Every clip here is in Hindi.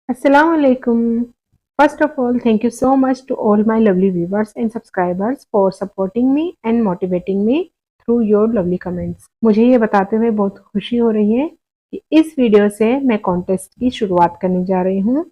Assalamu alaikum. First of all, thank you so much to all my lovely viewers and subscribers for supporting me and motivating me through your lovely comments. मुझे ये बताते हुए बहुत खुशी हो रही है कि इस वीडियो से मैं कॉन्टेस्ट की शुरुआत करने जा रही हूँ।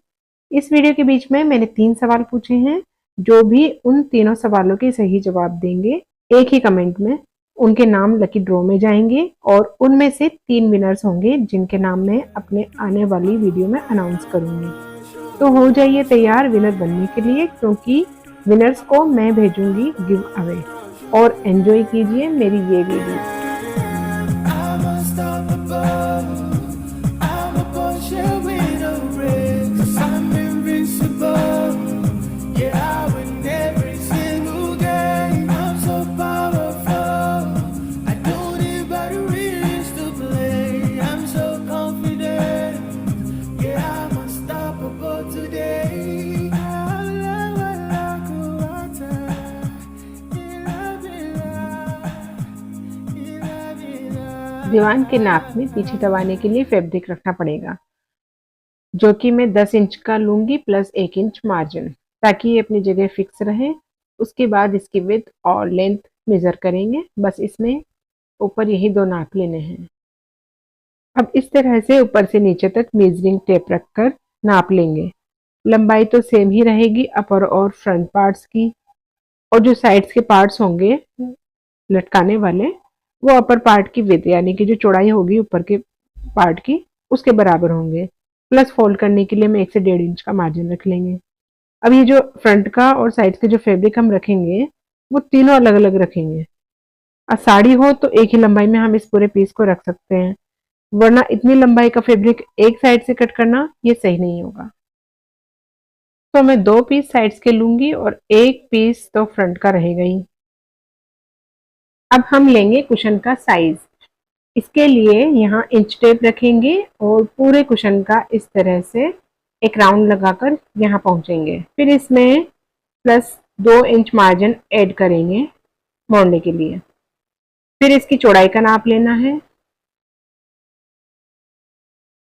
इस वीडियो के बीच में मैंने 3 सवाल पूछे हैं। जो भी उन तीनों सवालों के सही जवाब देंगे एक ही कमेंट में, उनके नाम लकी ड्रॉ में जाएंगे और उनमें से 3 विनर्स होंगे जिनके नाम मैं अपने आने वाली वीडियो में अनाउंस करूंगी। तो हो जाइए तैयार विनर बनने के लिए, क्योंकि विनर्स को मैं भेजूंगी गिव अवे। और एंजॉय कीजिए मेरी ये वीडियो। दीवान के नाक में पीछे दबाने के लिए फैब्रिक रखना पड़ेगा, जो कि मैं 10 इंच का लूंगी प्लस 1 इंच मार्जिन, ताकि ये अपनी जगह फिक्स रहे। उसके बाद इसकी विड्थ और लेंथ मेजर करेंगे। बस इसमें ऊपर यही 2 नाप लेने हैं। अब इस तरह से ऊपर से नीचे तक मेजरिंग टेप रखकर नाप लेंगे। लंबाई तो सेम ही रहेगी अपर और फ्रंट पार्ट्स की, और जो साइड्स के पार्ट्स होंगे लटकाने वाले, वो अपर पार्ट की विड्थ यानी कि जो चौड़ाई होगी ऊपर के पार्ट की, उसके बराबर होंगे। प्लस फोल्ड करने के लिए मैं 1 से 1.5 इंच का मार्जिन रख लेंगे। अब ये जो फ्रंट का और साइड के जो फैब्रिक हम रखेंगे वो तीनों अलग अलग रखेंगे। साड़ी हो तो एक ही लंबाई में हम इस पूरे पीस को रख सकते हैं, वरना इतनी लंबाई का फैब्रिक एक साइड से कट करना ये सही नहीं होगा। तो मैं 2 पीस साइड्स के लूंगी और 1 पीस तो फ्रंट का रहेगा ही। अब हम लेंगे कुशन का साइज। इसके लिए यहाँ इंच टेप रखेंगे और पूरे कुशन का इस तरह से एक राउंड लगाकर यहाँ पहुंचेंगे। फिर इसमें प्लस 2 इंच मार्जिन ऐड करेंगे मोड़ने के लिए। फिर इसकी चौड़ाई का नाप लेना है,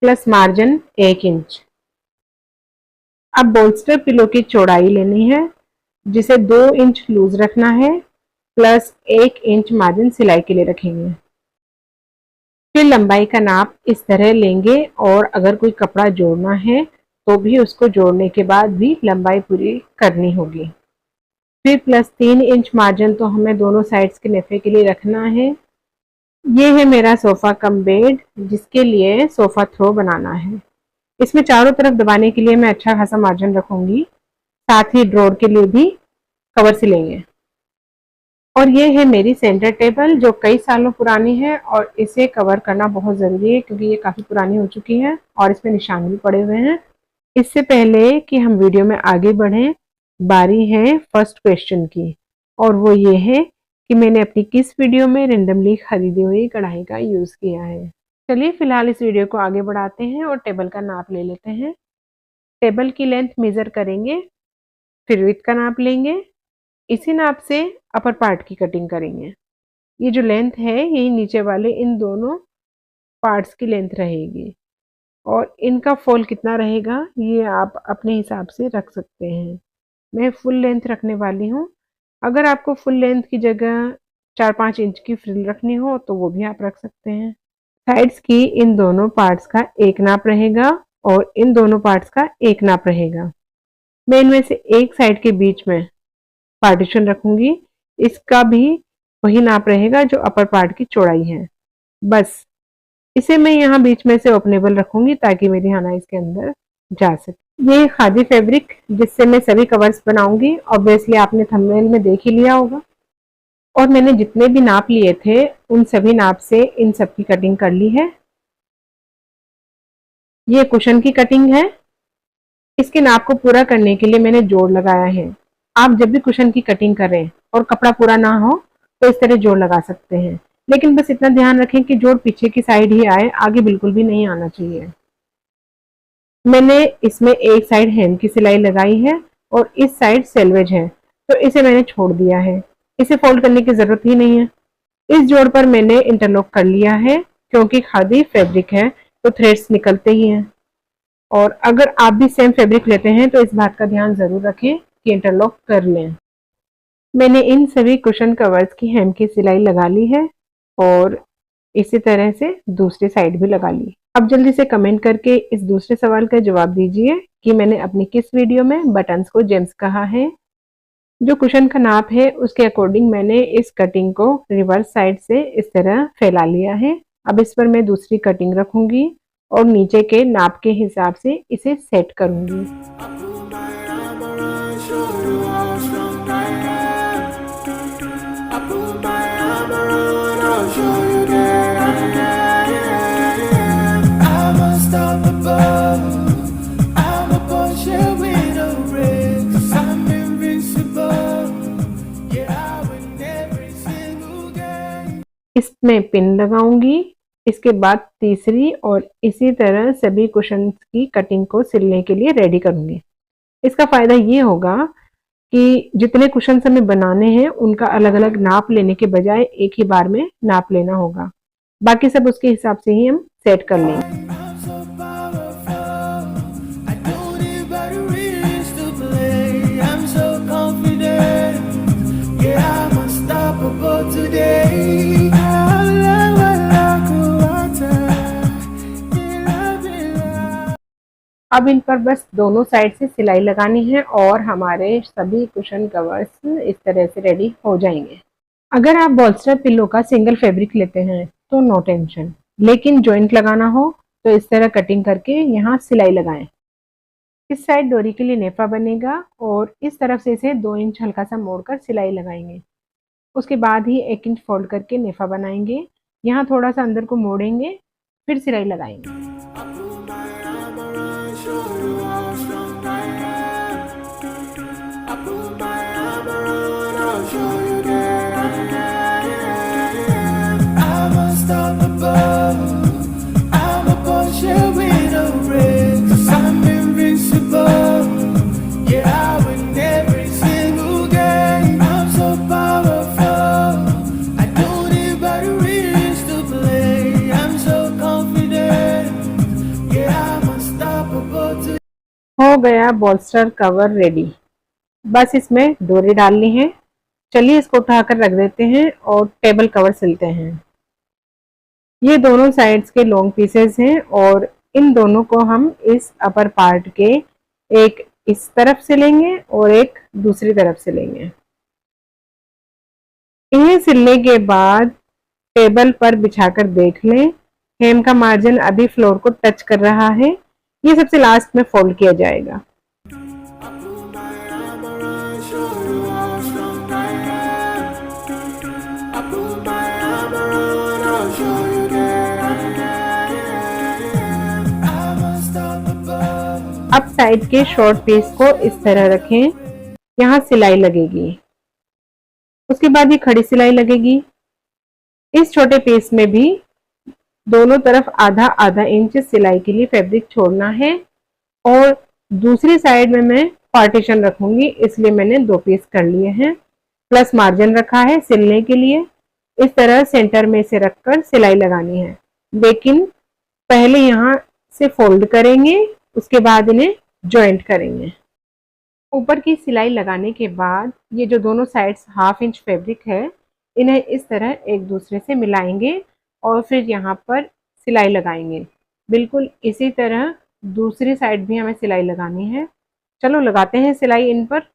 प्लस मार्जिन 1 इंच। अब बोल्स्टर पिलो की चौड़ाई लेनी है, जिसे 2 इंच लूज रखना है, प्लस 1 इंच मार्जिन सिलाई के लिए रखेंगे। फिर लंबाई का नाप इस तरह लेंगे, और अगर कोई कपड़ा जोड़ना है तो भी उसको जोड़ने के बाद भी लंबाई पूरी करनी होगी। फिर प्लस 3 इंच मार्जिन तो हमें दोनों साइड्स के नेफे के लिए रखना है। ये है मेरा सोफा कम बेड, जिसके लिए सोफा थ्रो बनाना है। इसमें चारों तरफ दबाने के लिए मैं अच्छा खासा मार्जिन रखूंगी, साथ ही ड्रॉर के लिए भी कवर सिलेंगे। और ये है मेरी सेंटर टेबल, जो कई सालों पुरानी है और इसे कवर करना बहुत ज़रूरी है, क्योंकि ये काफ़ी पुरानी हो चुकी है और इसमें निशान भी पड़े हुए हैं। इससे पहले कि हम वीडियो में आगे बढ़ें, बारी है फर्स्ट क्वेश्चन की, और वो ये है कि मैंने अपनी किस वीडियो में रेंडमली खरीदी हुई कढ़ाई का यूज़ किया है। चलिए फिलहाल इस वीडियो को आगे बढ़ाते हैं और टेबल का नाप ले लेते हैं। टेबल की लेंथ मेज़र करेंगे, फिर विड्थ का नाप लेंगे। इसी नाप से अपर पार्ट की कटिंग करेंगे। ये जो लेंथ है यही नीचे वाले इन दोनों पार्ट्स की लेंथ रहेगी, और इनका फॉल कितना रहेगा ये आप अपने हिसाब से रख सकते हैं। मैं फुल लेंथ रखने वाली हूँ। अगर आपको फुल लेंथ की जगह 4-5 इंच की फ्रिल रखनी हो तो वो भी आप रख सकते हैं। साइड्स की इन दोनों पार्ट्स का एक नाप रहेगा और इन दोनों पार्ट्स का एक नाप रहेगा। मैं इनमें से एक साइड के बीच में पार्टीशन रखूंगी, इसका भी वही नाप रहेगा जो अपर पार्ट की चौड़ाई है। बस इसे मैं यहाँ बीच में से ओपनेबल रखूंगी ताकि मेरी हाना इसके अंदर जा सके। ये खादी फैब्रिक जिससे मैं सभी कवर्स बनाऊंगी, ऑब्वियसली आपने थंबनेल में देख ही लिया होगा। और मैंने जितने भी नाप लिए थे उन सभी नाप से इन सब की कटिंग कर ली है। ये कुशन की कटिंग है। इसके नाप को पूरा करने के लिए मैंने जोड़ लगाया है। आप जब भी कुशन की कटिंग करें और कपड़ा पूरा ना हो तो इस तरह जोड़ लगा सकते हैं, लेकिन बस इतना ध्यान रखें कि जोड़ पीछे की साइड ही आए, आगे बिल्कुल भी नहीं आना चाहिए। मैंने इसमें एक साइड हेम की सिलाई लगाई है और इस साइड सेल्वेज है, तो इसे मैंने छोड़ दिया है। इसे फोल्ड करने की जरूरत ही नहीं है। इस जोड़ पर मैंने इंटरलॉक कर लिया है, क्योंकि खादी फैब्रिक है तो थ्रेड्स निकलते ही हैं। और अगर आप भी सेम फैब्रिक लेते हैं तो इस बात का ध्यान ज़रूर रखें कि इंटरलॉक कर लें। मैंने इन सभी कुशन कवर्स की हेम की सिलाई लगा ली है और इसी तरह से दूसरी साइड भी लगा ली। अब जल्दी से कमेंट करके इस दूसरे सवाल का जवाब दीजिए कि मैंने अपनी किस वीडियो में बटन्स को जेम्स कहा है। जो कुशन का नाप है उसके अकॉर्डिंग मैंने इस कटिंग को रिवर्स साइड से इस तरह फैला लिया है। अब इस पर मैं दूसरी कटिंग रखूंगी और नीचे के नाप के हिसाब से इसे सेट करूंगी। इसमें पिन लगाऊंगी। इसके बाद तीसरी और इसी तरह सभी कुशन की कटिंग को सिलने के लिए रेडी करूंगी। इसका फायदा ये होगा कि जितने कुशन हमें बनाने हैं उनका अलग अलग नाप लेने के बजाय एक ही बार में नाप लेना होगा। बाकी सब उसके हिसाब से ही हम सेट कर लेंगे। अब इन पर बस दोनों साइड से सिलाई लगानी है और हमारे सभी कुशन कवर्स इस तरह से रेडी हो जाएंगे। अगर आप बॉल्स्टर पिलो का सिंगल फैब्रिक लेते हैं तो नो टेंशन, लेकिन जॉइंट लगाना हो तो इस तरह कटिंग करके यहाँ सिलाई लगाएं। इस साइड डोरी के लिए नेफा बनेगा और इस तरफ से इसे 2 इंच हल्का सा मोड़कर सिलाई लगाएंगे। उसके बाद ही 1 इंच फोल्ड करके नेफा बनाएंगे। यहाँ थोड़ा सा अंदर को मोड़ेंगे, फिर सिलाई लगाएंगे। हो गया बॉल्स्टर कवर रेडी। बस इसमें डोरी डालनी है। चलिए इसको उठाकर रख देते हैं और टेबल कवर सिलते हैं। ये दोनों साइड्स के लॉन्ग पीसेस हैं और इन दोनों को हम इस अपर पार्ट के एक इस तरफ से लेंगे और एक दूसरी तरफ से लेंगे। इन्हें सिलने के बाद टेबल पर बिछाकर देख लें, हेम का मार्जिन अभी फ्लोर को टच कर रहा है। ये सबसे लास्ट में फोल्ड किया जाएगा। अब साइड के शॉर्ट पीस को इस तरह रखें, यहाँ सिलाई लगेगी। उसके बाद ये खड़ी सिलाई लगेगी। इस छोटे पीस में भी दोनों तरफ आधा आधा इंच सिलाई के लिए फैब्रिक छोड़ना है और दूसरी साइड में मैं पार्टीशन रखूंगी, इसलिए मैंने 2 पीस कर लिए हैं। प्लस मार्जिन रखा है सिलने के लिए। इस तरह सेंटर में इसे रखकर सिलाई लगानी है, लेकिन पहले यहाँ से फोल्ड करेंगे, उसके बाद इन्हें जॉइंट करेंगे। ऊपर की सिलाई लगाने के बाद ये जो दोनों साइड्स 1/2 इंच फैब्रिक है, इन्हें इस तरह एक दूसरे से मिलाएंगे और फिर यहाँ पर सिलाई लगाएंगे। बिल्कुल इसी तरह दूसरी साइड भी हमें सिलाई लगानी है। चलो लगाते हैं सिलाई इन पर।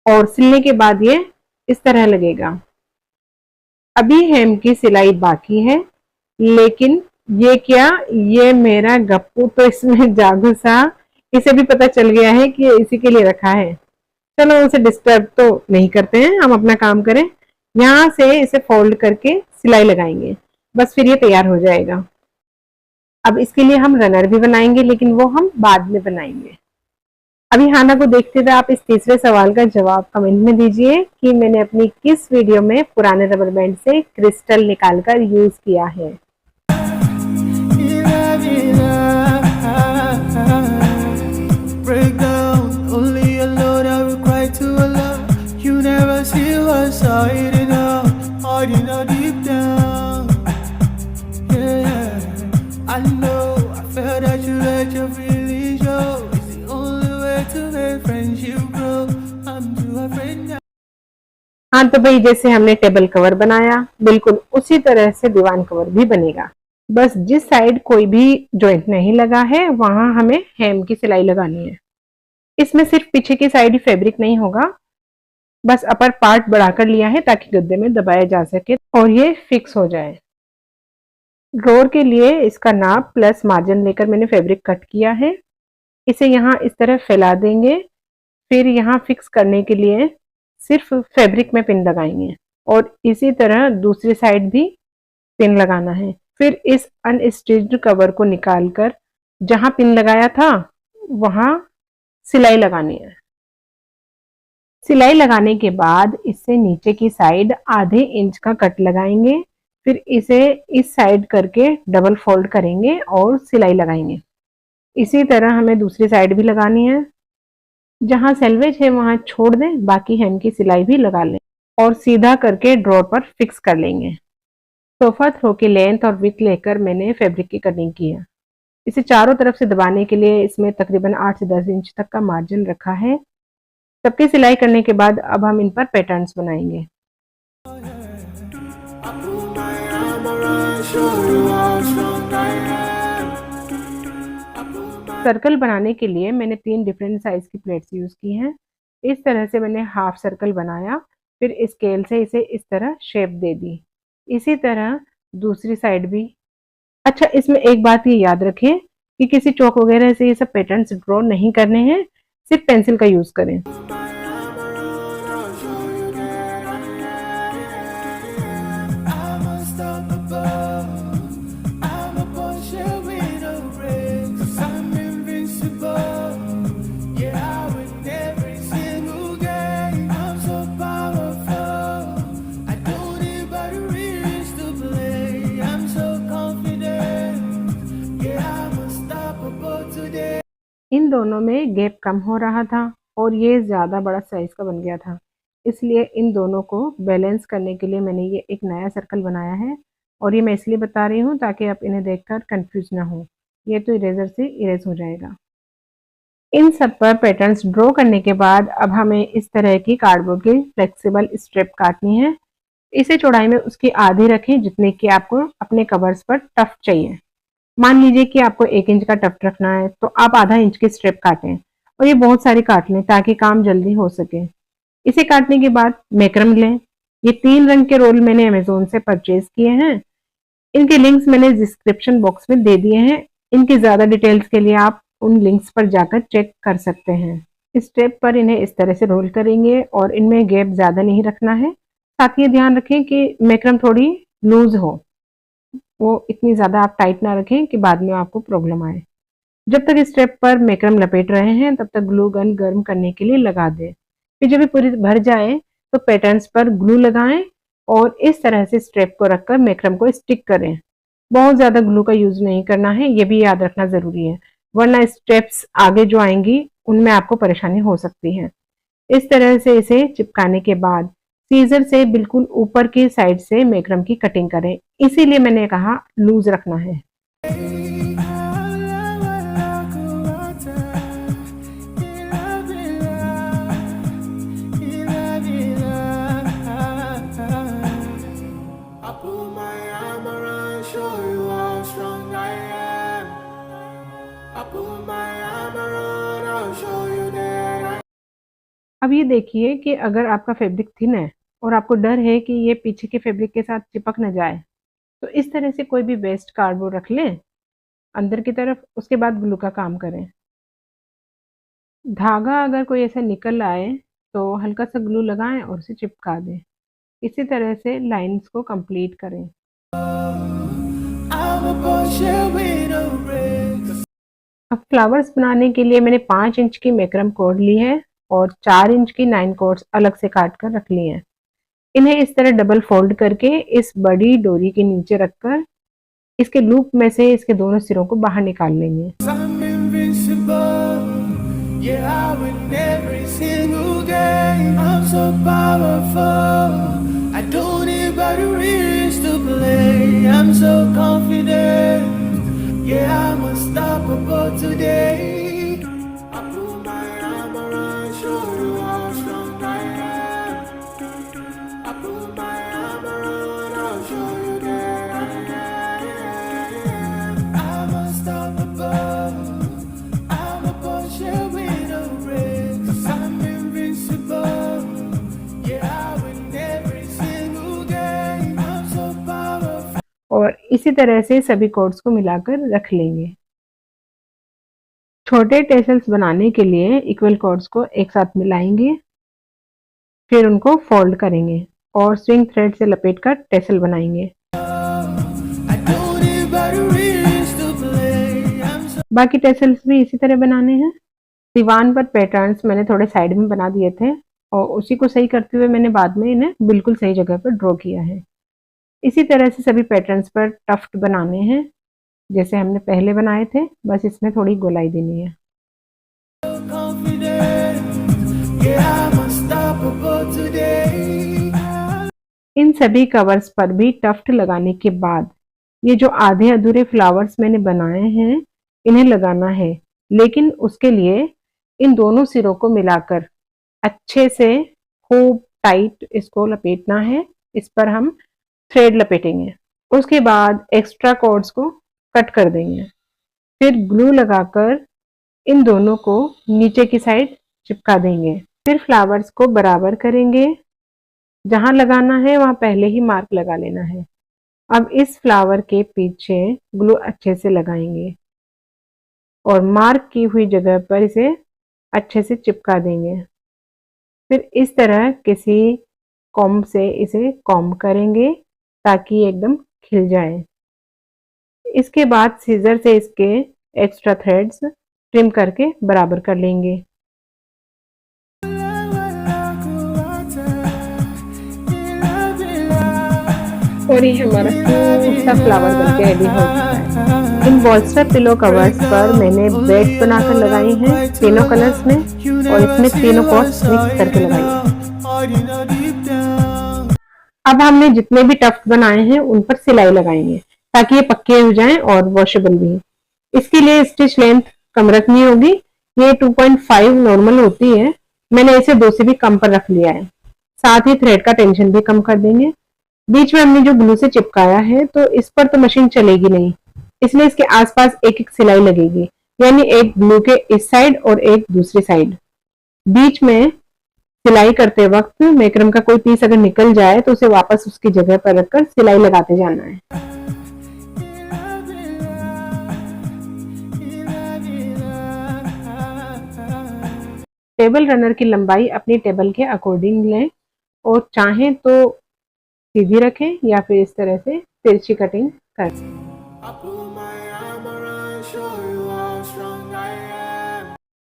और सिलने के बाद ये इस तरह लगेगा। अभी हेम की सिलाई बाकी है, लेकिन ये क्या, ये मेरा गप्पू तो इसमें जागू सा, इसे भी पता चल गया है कि इसी के लिए रखा है। चलो उसे डिस्टर्ब तो नहीं करते हैं, हम अपना काम करें। यहाँ से इसे फोल्ड करके सिलाई लगाएंगे, बस फिर ये तैयार हो जाएगा। अब इसके लिए हम रनर भी बनाएंगे, लेकिन वो हम बाद में बनाएंगे। अभी हाना को देखते हुए आप इस तीसरे सवाल का जवाब कमेंट में दीजिए कि मैंने अपनी किस वीडियो में पुराने रबर बैंड से क्रिस्टल निकालकर यूज किया है। हाँ तो भाई, जैसे हमने टेबल कवर बनाया बिल्कुल उसी तरह से दीवान कवर भी बनेगा। बस जिस साइड कोई भी जॉइंट नहीं लगा है वहां हमें हेम की सिलाई लगानी है। इसमें सिर्फ पीछे की साइड ही फैब्रिक नहीं होगा, बस अपर पार्ट बढ़ाकर लिया है ताकि गद्दे में दबाया जा सके और ये फिक्स हो जाए। ड्रॉर के लिए इसका नाप प्लस मार्जिन लेकर मैंने फैब्रिक कट किया है। इसे यहाँ इस तरह फैला देंगे, फिर यहाँ फिक्स करने के लिए सिर्फ फैब्रिक में पिन लगाएंगे और इसी तरह दूसरी साइड भी पिन लगाना है। फिर इस अनस्टिच्ड कवर को निकालकर जहां पिन लगाया था वहां सिलाई लगानी है। सिलाई लगाने के बाद इससे नीचे की साइड आधे इंच का कट लगाएंगे, फिर इसे इस साइड करके डबल फोल्ड करेंगे और सिलाई लगाएंगे। इसी तरह हमें दूसरी साइड भी लगानी है। जहां सेल्वेज है वहां छोड़ दें, बाकी हेम की सिलाई भी लगा लें और सीधा करके ड्रॉर पर फिक्स कर लेंगे। सोफा थ्रो की लेंथ और विड्थ लेकर मैंने फैब्रिक की कटिंग की है। इसे चारों तरफ से दबाने के लिए इसमें तकरीबन 8 से 10 इंच तक का मार्जिन रखा है। सबकी सिलाई करने के बाद अब हम इन पर पैटर्न्स बनाएंगे। सर्कल बनाने के लिए मैंने 3 डिफरेंट साइज की प्लेट्स यूज की हैं। इस तरह से मैंने हाफ सर्कल बनाया, फिर स्केल से इसे इस तरह शेप दे दी। इसी तरह दूसरी साइड भी। अच्छा, इसमें एक बात ये याद रखें कि किसी चौक वगैरह से ये सब पैटर्न्स ड्रॉ नहीं करने हैं, सिर्फ पेंसिल का यूज करें। इन दोनों में गैप कम हो रहा था और ये ज़्यादा बड़ा साइज का बन गया था, इसलिए इन दोनों को बैलेंस करने के लिए मैंने ये एक नया सर्कल बनाया है। और ये मैं इसलिए बता रही हूँ ताकि आप इन्हें देखकर कंफ्यूज ना हो, ये तो इरेजर से इरेज हो जाएगा। इन सब पर पैटर्न्स ड्रॉ करने के बाद अब हमें इस तरह की कार्डबोर्ड की फ्लेक्सिबल स्ट्रिप काटनी है। इसे चौड़ाई में उसकी आधी रखें जितने की आपको अपने कवर्स पर टफ चाहिए। मान लीजिए कि आपको 1 इंच का टफ्ट रखना है तो आप आधा इंच की स्ट्रिप काटें और ये बहुत सारी काट लें ताकि काम जल्दी हो सके। इसे काटने के बाद मैक्रम लें। ये 3 रंग के रोल मैंने अमेजोन से परचेज किए हैं। इनके लिंक्स मैंने डिस्क्रिप्शन बॉक्स में दे दिए हैं। इनकी ज्यादा डिटेल्स के लिए आप उन लिंक्स पर जाकर चेक कर सकते हैं। इस स्टेप पर इन्हें इस तरह से रोल करेंगे और इनमें गैप ज्यादा नहीं रखना है। साथ ही ध्यान रखें कि मैक्रम थोड़ी लूज हो, वो इतनी ज़्यादा आप टाइट ना रखें कि बाद में आपको प्रॉब्लम आए। जब तक इस स्टेप पर मैक्रम लपेट रहे हैं तब तक ग्लू गन गर्म करने के लिए लगा दें। फिर जब ये पूरी भर जाए तो पैटर्न्स पर ग्लू लगाएं और इस तरह से स्ट्रेप को रखकर मैक्रम को स्टिक करें। बहुत ज़्यादा ग्लू का यूज़ नहीं करना है, ये भी याद रखना ज़रूरी है, वरना स्टेप्स आगे जो आएंगी उनमें आपको परेशानी हो सकती है। इस तरह से इसे चिपकाने के बाद सीजर से बिल्कुल ऊपर की साइड से मैक्रम की कटिंग करें, इसीलिए मैंने कहा लूज रखना है। अब ये देखिए कि अगर आपका फैब्रिक थिन है और आपको डर है कि ये पीछे के फैब्रिक के साथ चिपक न जाए, तो इस तरह से कोई भी वेस्ट कार्डबोर्ड रख लें अंदर की तरफ, उसके बाद ग्लू का काम करें। धागा अगर कोई ऐसा निकल आए तो हल्का सा ग्लू लगाएं और उसे चिपका दें। इसी तरह से लाइंस को कंप्लीट करें। अब फ्लावर्स बनाने के लिए मैंने 5 इंच की मैक्रम कॉर्ड ली है और 4 इंच की 9 कॉर्ड्स अलग से काट कर रख लिए हैं। इन्हें इस तरह डबल फोल्ड करके इस बड़ी डोरी के नीचे रखकर इसके लूप में से इसके दोनों सिरों को बाहर निकाल लेंगे। और इसी तरह से सभी कॉर्ड्स को मिलाकर रख लेंगे। छोटे टेसल्स बनाने के लिए इक्वल कॉर्ड्स को एक साथ मिलाएंगे, फिर उनको फोल्ड करेंगे और स्विंग थ्रेड से लपेटकर टेसल बनाएंगे। बाकी टेसल्स भी इसी तरह बनाने हैं। दीवान पर पैटर्न्स मैंने थोड़े साइड में बना दिए थे और उसी को सही करते हुए मैंने बाद में इन्हें बिल्कुल सही जगह पर ड्रॉ किया है। इसी तरह से सभी पैटर्न्स पर टफ्ट बनाने हैं जैसे हमने पहले बनाए थे, बस इसमें थोड़ी गोलाई देनी है। इन सभी कवर्स पर भी टफ्ट लगाने के बाद ये जो आधे अधूरे फ्लावर्स मैंने बनाए हैं इन्हें लगाना है, लेकिन उसके लिए इन दोनों सिरों को मिलाकर अच्छे से खूब टाइट इसको लपेटना है। इस पर हम थ्रेड लपेटेंगे। उसके बाद एक्स्ट्रा कॉर्ड्स को कट कर देंगे, फिर ग्लू लगाकर इन दोनों को नीचे की साइड चिपका देंगे। फिर फ्लावर्स को बराबर करेंगे, जहां लगाना है वहां पहले ही मार्क लगा लेना है। अब इस फ्लावर के पीछे ग्लू अच्छे से लगाएंगे और मार्क की हुई जगह पर इसे अच्छे से चिपका देंगे। फिर इस तरह किसी कॉम्ब से इसे कॉम्ब करेंगे ताकि एकदम खिल जाए। इसके बाद सीजर से इसके एक्स्ट्रा थ्रेड्स ट्रिम करके बराबर कर लेंगे। और ये हमारा सा फ्लावर बनके रेडी हो चुका है। इन बॉल्स्टर पिलो कवर्स पर मैंने बेड्स बनाकर लगाई हैं तीनों कलर्स में और इसमें तीनों कॉर्ड्स मिक्स करके लगाई है। अब हमने जितने भी टफ्ट बनाए हैं उन पर सिलाई लगाएंगे ताकि ये पक्के हो जाएं और वॉशेबल भी। इसके लिए स्टिच लेंथ कम रखनी होगी। ये 2.5 नॉर्मल होती है, मैंने इसे 2 से भी कम पर रख लिया है। साथ ही थ्रेड का टेंशन भी कम कर देंगे। बीच में हमने जो ग्लू से चिपकाया है तो इस पर तो मशीन चलेगी नहीं, इसलिए इसके आसपास एक एक सिलाई लगेगी, यानी एक ग्लू के इस साइड और एक दूसरी साइड। बीच में सिलाई करते वक्त मैक्रम का कोई पीस अगर निकल जाए तो उसे वापस उसकी जगह पर रखकर सिलाई लगाते जाना है। टेबल रनर की लंबाई अपनी टेबल के अकॉर्डिंग लें और चाहें तो सीधी रखें या फिर इस तरह से तिरछी कटिंग कर।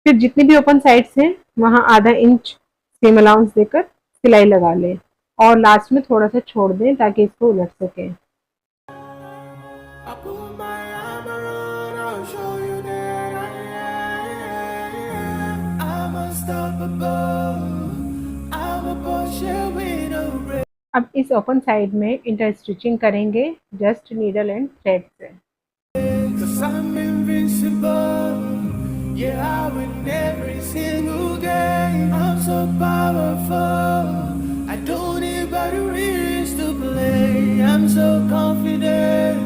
फिर जितनी भी ओपन साइड्स हैं वहां आधा इंच सीम अलाउंस देकर सिलाई लगा लें और लास्ट में थोड़ा सा छोड़ दें ताकि इसको उलट सके। अब इस ओपन साइड में इंटर स्टिचिंग करेंगे जस्ट नीडल एंड थ्रेड से। Yeah, I win every single game. I'm so powerful. I don't need batteries to play. I'm so confident.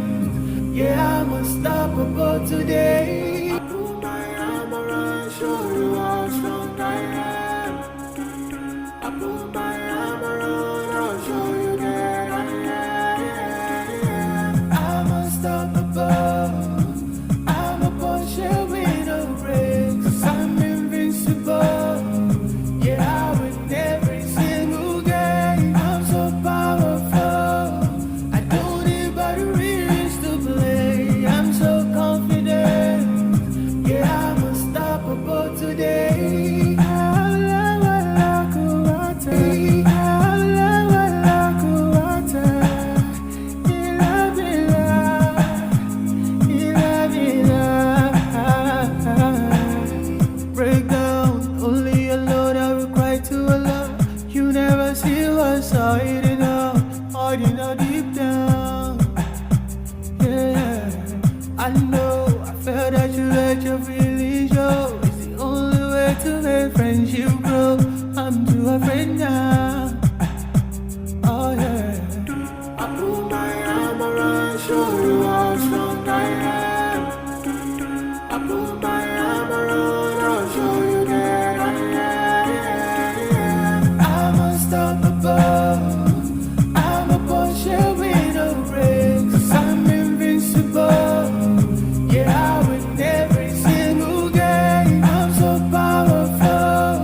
Yeah, I'm unstoppable today. I put my armor on, show you how strong I am. I put my armor on, I'll show you that I am. I'm unstoppable. I'm a Porsche with a ring. 'Cause I'm invincible. Yeah, I win body now deep down. Yeah, I know, I felt that you let your feelings show. It's the only way to make friendship grow. I'm too afraid now. Oh yeah. I put my arm around, show you how strong I am. I put my arm around, I'll show you that I am. I'm unstoppable. I'm a Porsche with no brakes. 'Cause I'm invincible. Yeah, I win every single game. I'm so powerful.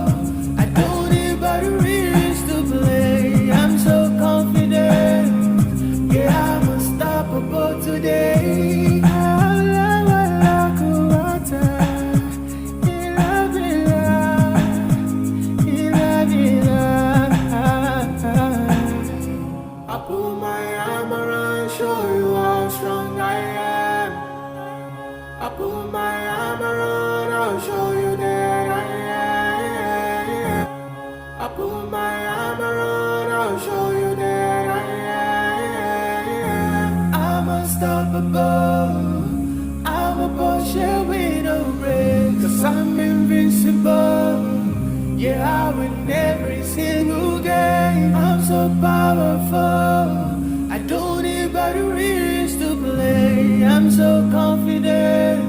I don't need batteries to play. I'm so confident. Yeah, I'm unstoppable today. I put my arm around, show you how strong I am. I put my arm around, I'll show you that I am. I put my arm around, I'll show you that I am. I'm unstoppable. I'm a Porsche with no brakes. 'Cause I'm invincible. Yeah, I win every single game. I'm so powerful. I don't need batteries to play. I'm so confident.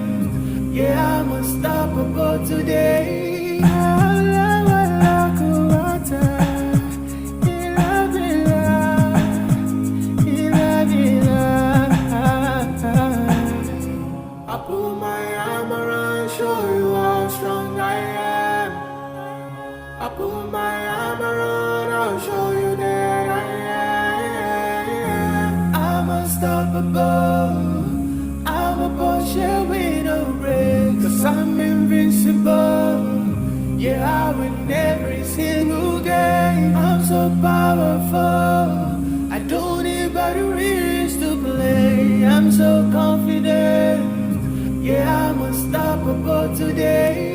Yeah, I'm unstoppable today. I put my arm around, show you how strong I am. I put my arm around, I'll show you that I am. I'm unstoppable. I'm a Porsche with no brakes. 'Cause I'm invincible. Yeah, I win every single game. I'm so powerful. I don't need batteries to play. I'm so confident. Yeah, I'm unstoppable today.